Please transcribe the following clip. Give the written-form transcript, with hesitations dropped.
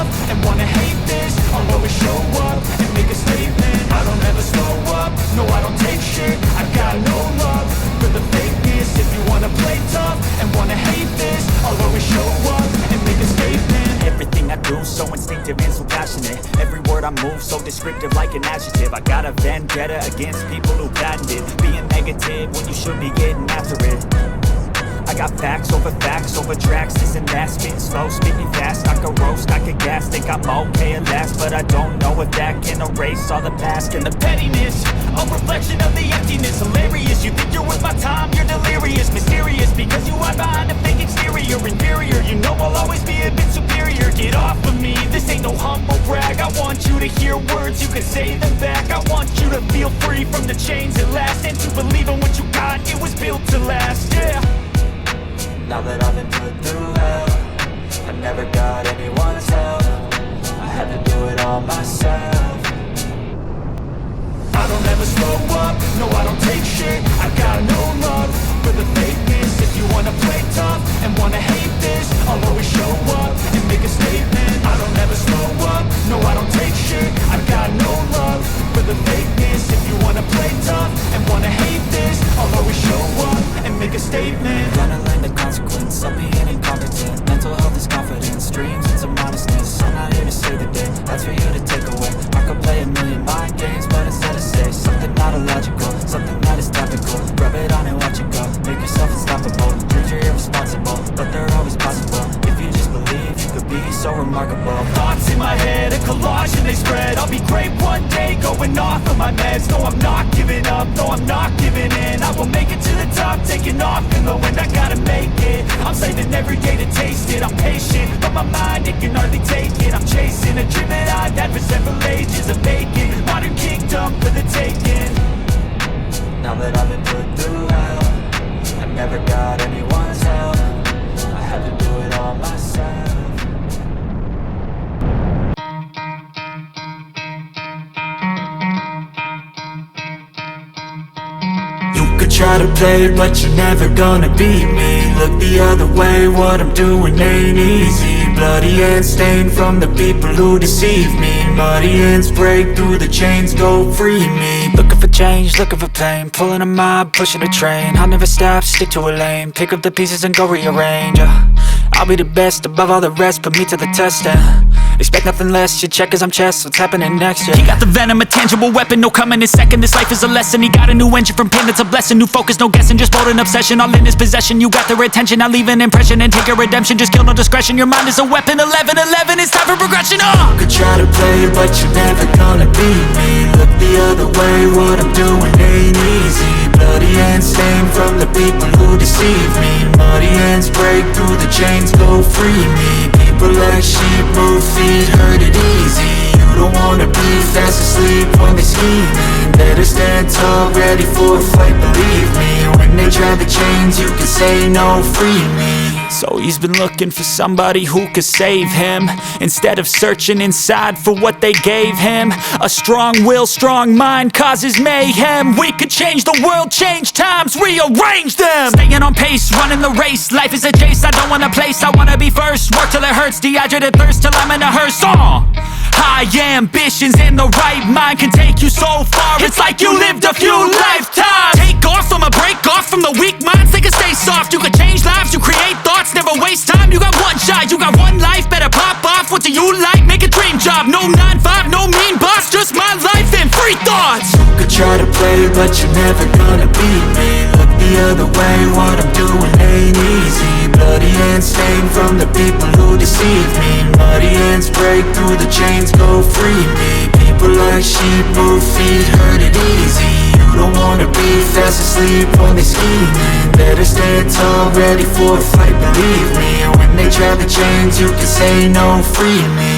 tough and wanna hate this, I'll always show up and make a statement. I don't ever slow up, no I don't take shit. I got no love for the fakeness. If you wanna play tough and wanna hate this, I'll always show up and make a statement. Everything I do so instinctive and so passionate. Every word I move so descriptive like an adjective. I got a vendetta against people who patented being negative when you should be getting after it. I got facts over tracks, this and that. Spitting slow, spitting fast, I could roast, I could gas. Think I'm okay at last, but I don't know if that can erase all the past. And the pettiness, a reflection of the emptiness. Hilarious, you think you're worth my time, you're delirious. Mysterious, because you hide behind a fake exterior. Inferior, you know I'll always be a bit superior. Get off of me, this ain't no humble brag. I want you to hear words, you can say them back. I want you to feel free from the chains that last, and to believe in what you got, it was built to last, yeah. Now that I've been put through hell, I never got anyone's help. I had to do it all myself. I don't ever slow up, no I don't take shit. I got no love for the fakeness. If you wanna play tough and wanna hate this, I'll always show up and make a statement. I don't ever slow up, no I don't take shit. I got no love for the fakeness. If you wanna play tough and wanna hate this, I'll always show up and make a statement. Gonna learn the consequence of being incompetent. Mental health is confidence, dreams and some modestness. I'm not here to save the day, that's for you to take away. I could play a million mind games, but instead I say something not illogical, something that is topical. Rub it on and watch it go, make yourself unstoppable. Dreams are irresponsible, but they're always possible. If you just believe, you could be so remarkable. Thoughts in my head, a collage and they spread. I'll be great one day, going off of my meds. No, I'm not giving up, no, I'm not giving in. I will make it to the top, taking off in the wind. I gotta make it, I'm saving every day to taste it. I'm patient, but my mind, it can hardly take it. I'm chasing a dream that I've had for several ages. A vacant, modern kingdom for the taking. Now that I've been put through hell, I never got anyone's help. I had to do it all myself. Try to play, but you're never gonna beat me. Look the other way, what I'm doing ain't easy. Bloody hands stained from the people who deceive me. Muddy hands break through the chains, go free me. Looking for change, looking for pain. Pulling a mob, pushing a train. I'll never stop, stick to a lane. Pick up the pieces and go rearrange. I'll be the best above all the rest, put me to the test and expect nothing less, your check is I'm chess. What's happening next, yeah? He got the venom, a tangible weapon, no coming in second. This life is a lesson, he got a new engine. From pain, it's a blessing. New focus, no guessing, just bold and obsession. All in his possession, you got their attention. I'll leave an impression and take your redemption. Just kill, no discretion, your mind is a weapon. 11-11, it's time for progression, You could try to play, but you're never gonna beat me. Look the other way, what I'm doing ain't easy. Bloody hands stained from the people who deceive me. Muddy hands break through the chains, go free me. People like sheep, move feet, hurt it easy. You don't wanna be fast asleep when they're scheming. Better stand tall, ready for a fight, believe me. When they try the chains, you can say no, free me. So he's been looking for somebody who could save him, instead of searching inside for what they gave him. A strong will, strong mind causes mayhem. We could change the world, change times, rearrange them. Staying on pace, running the race. Life is a chase, I don't want a place. I wanna be first, work till it hurts. Dehydrated thirst till I'm in a hearse. High ambitions and the right mind can take you so far. It's like you lived a few lifetimes. Take off, I'ma break off from the weak minds. They can stay soft, you can change lives, you create thoughts. Never waste time, you got one shot, you got one life. Better pop off, what do you like? Make a dream job, no 9-5, no mean boss. Just my life and free thoughts. You could try to play, but you're never gonna beat me. Look the other way, what I'm doing ain't easy. Bloody hands stained from the people who deceive me. Muddy hands break through the chains, go free me. People like sheep, move feet, hurt it easy. You don't wanna be fast asleep when they're scheming. Better stand tall, ready for a fight, believe me. When they try the chains, you can say no, free me.